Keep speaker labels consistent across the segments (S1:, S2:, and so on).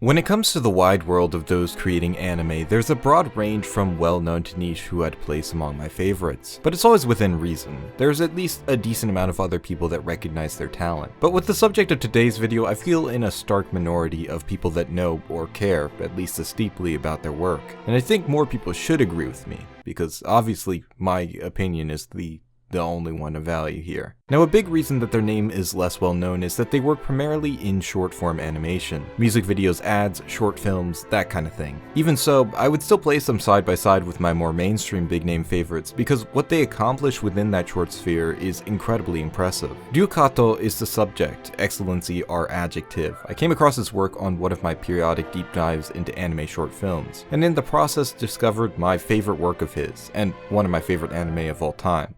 S1: When it comes to the wide world of those creating anime, there's a broad range from well-known to niche who I'd place among my favorites. But it's always within reason. There's at least a decent amount of other people that recognize their talent. But with the subject of today's video, I feel in a stark minority of people that know or care at least as deeply about their work. And I think more people should agree with me, because obviously my opinion is the only one of value here. Now, a big reason that their name is less well known is that they work primarily in short form animation. Music videos, ads, short films, that kind of thing. Even so, I would still place them side by side with my more mainstream big name favorites because what they accomplish within that short sphere is incredibly impressive. Ducato is the subject, excellency our adjective. I came across his work on one of my periodic deep dives into anime short films, and in the process discovered my favorite work of his, and one of my favorite anime of all time.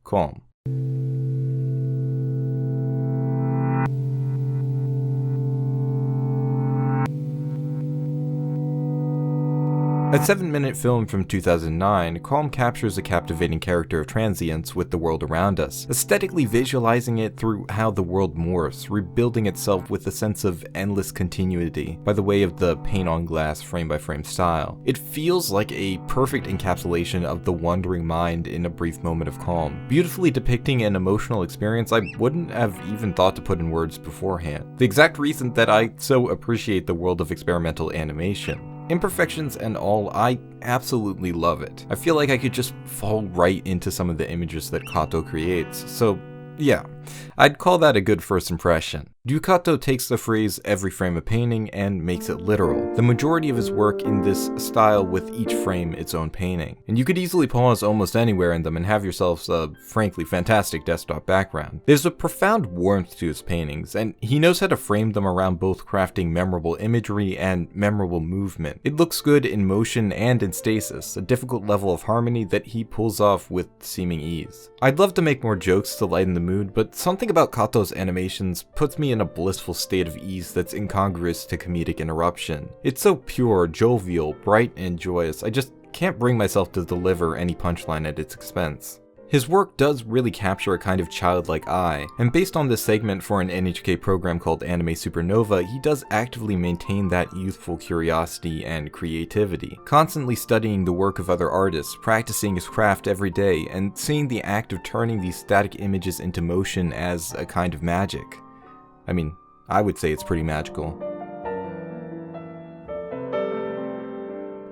S1: Calm. A 7-minute film from 2009, Calm captures a captivating character of transience with the world around us, aesthetically visualizing it through how the world morphs, rebuilding itself with a sense of endless continuity by the way of the paint-on-glass frame-by-frame style. It feels like a perfect encapsulation of the wandering mind in a brief moment of calm, beautifully depicting an emotional experience I wouldn't have even thought to put in words beforehand. The exact reason that I so appreciate the world of experimental animation. Imperfections and all, I absolutely love it. I feel like I could just fall right into some of the images that Kato creates, so yeah, I'd call that a good first impression. Ducato takes the phrase every frame a painting and makes it literal. The majority of his work in this style with each frame its own painting. And you could easily pause almost anywhere in them and have yourselves a frankly fantastic desktop background. There's a profound warmth to his paintings, and he knows how to frame them around both crafting memorable imagery and memorable movement. It looks good in motion and in stasis, a difficult level of harmony that he pulls off with seeming ease. I'd love to make more jokes to lighten the mood, but something about Kato's animations puts me in a blissful state of ease that's incongruous to comedic interruption. It's so pure, jovial, bright, and joyous, I just can't bring myself to deliver any punchline at its expense. His work does really capture a kind of childlike eye, and based on this segment for an NHK program called Anime Supernova, he does actively maintain that youthful curiosity and creativity, constantly studying the work of other artists, practicing his craft every day, and seeing the act of turning these static images into motion as a kind of magic. I mean, I would say it's pretty magical.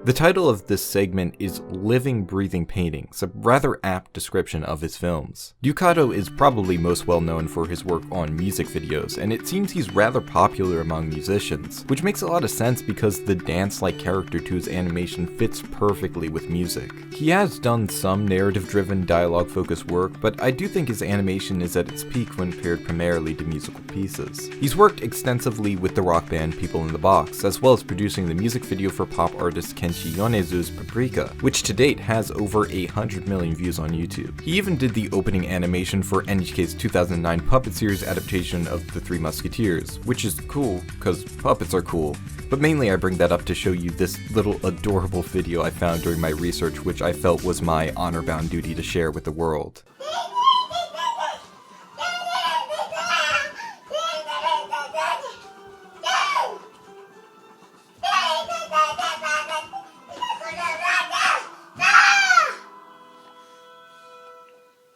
S1: The title of this segment is Living, Breathing Paintings, a rather apt description of his films. Ducato is probably most well known for his work on music videos, and it seems he's rather popular among musicians, which makes a lot of sense because the dance-like character to his animation fits perfectly with music. He has done some narrative-driven, dialogue-focused work, but I do think his animation is at its peak when paired primarily to musical pieces. He's worked extensively with the rock band People in the Box, as well as producing the music video for pop artist Kenshi Yonezu's Paprika, which to date has over 100 million views on YouTube. He even did the opening animation for NHK's 2009 puppet series adaptation of The Three Musketeers, which is cool, cause puppets are cool. But mainly I bring that up to show you this little adorable video I found during my research, which I felt was my honor-bound duty to share with the world.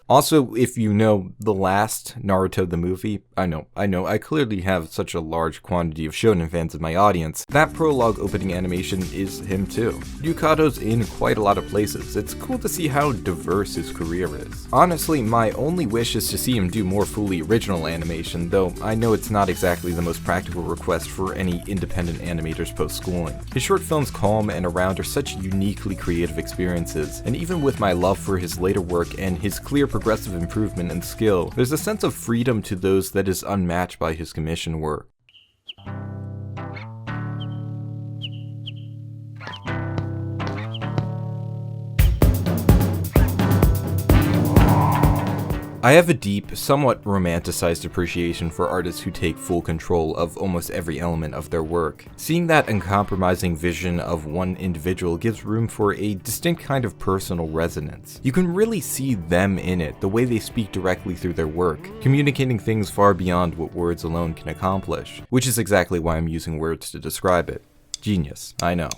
S1: Also, if you know the last Naruto the movie, I know, I clearly have such a large quantity of shonen fans in my audience. That prologue opening animation is him too. Ducato's in quite a lot of places. It's cool to see how diverse his career is. Honestly, my only wish is to see him do more fully original animation, though I know it's not exactly the most practical request for any independent animators post-schooling. His short films Calm and Around are such uniquely creative experiences, and even with my love for his later work and his clear progressive improvement and skill, there's a sense of freedom to those that is unmatched by his commission work. I have a deep, somewhat romanticized appreciation for artists who take full control of almost every element of their work. Seeing that uncompromising vision of one individual gives room for a distinct kind of personal resonance. You can really see them in it, the way they speak directly through their work, communicating things far beyond what words alone can accomplish, which is exactly why I'm using words to describe it. Genius, I know.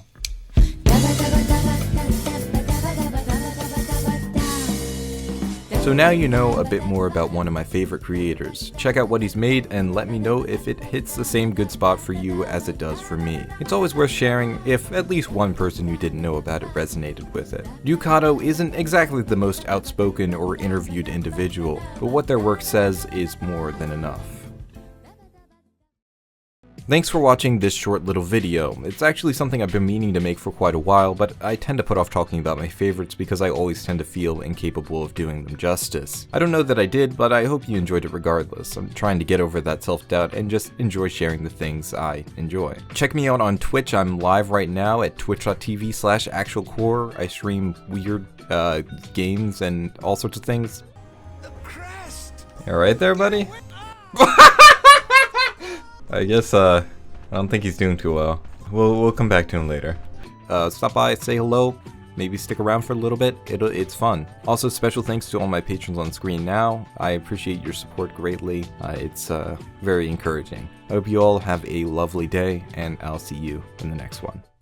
S1: So now you know a bit more about one of my favorite creators. Check out what he's made and let me know if it hits the same good spot for you as it does for me. It's always worth sharing if at least one person you didn't know about it resonated with it. Ducato isn't exactly the most outspoken or interviewed individual, but what their work says is more than enough. Thanks for watching this short little video. It's actually something I've been meaning to make for quite a while, but I tend to put off talking about my favorites because I always tend to feel incapable of doing them justice. I don't know that I did, but I hope you enjoyed it regardless. I'm trying to get over that self-doubt and just enjoy sharing the things I enjoy. Check me out on Twitch. I'm live right now at twitch.tv/actualkor. I stream weird games and all sorts of things. Alright there, buddy? I guess, I don't think he's doing too well. We'll come back to him later. Stop by, say hello, maybe stick around for a little bit. It's fun. Also, special thanks to all my patrons on screen now. I appreciate your support greatly. It's very encouraging. I hope you all have a lovely day, and I'll see you in the next one.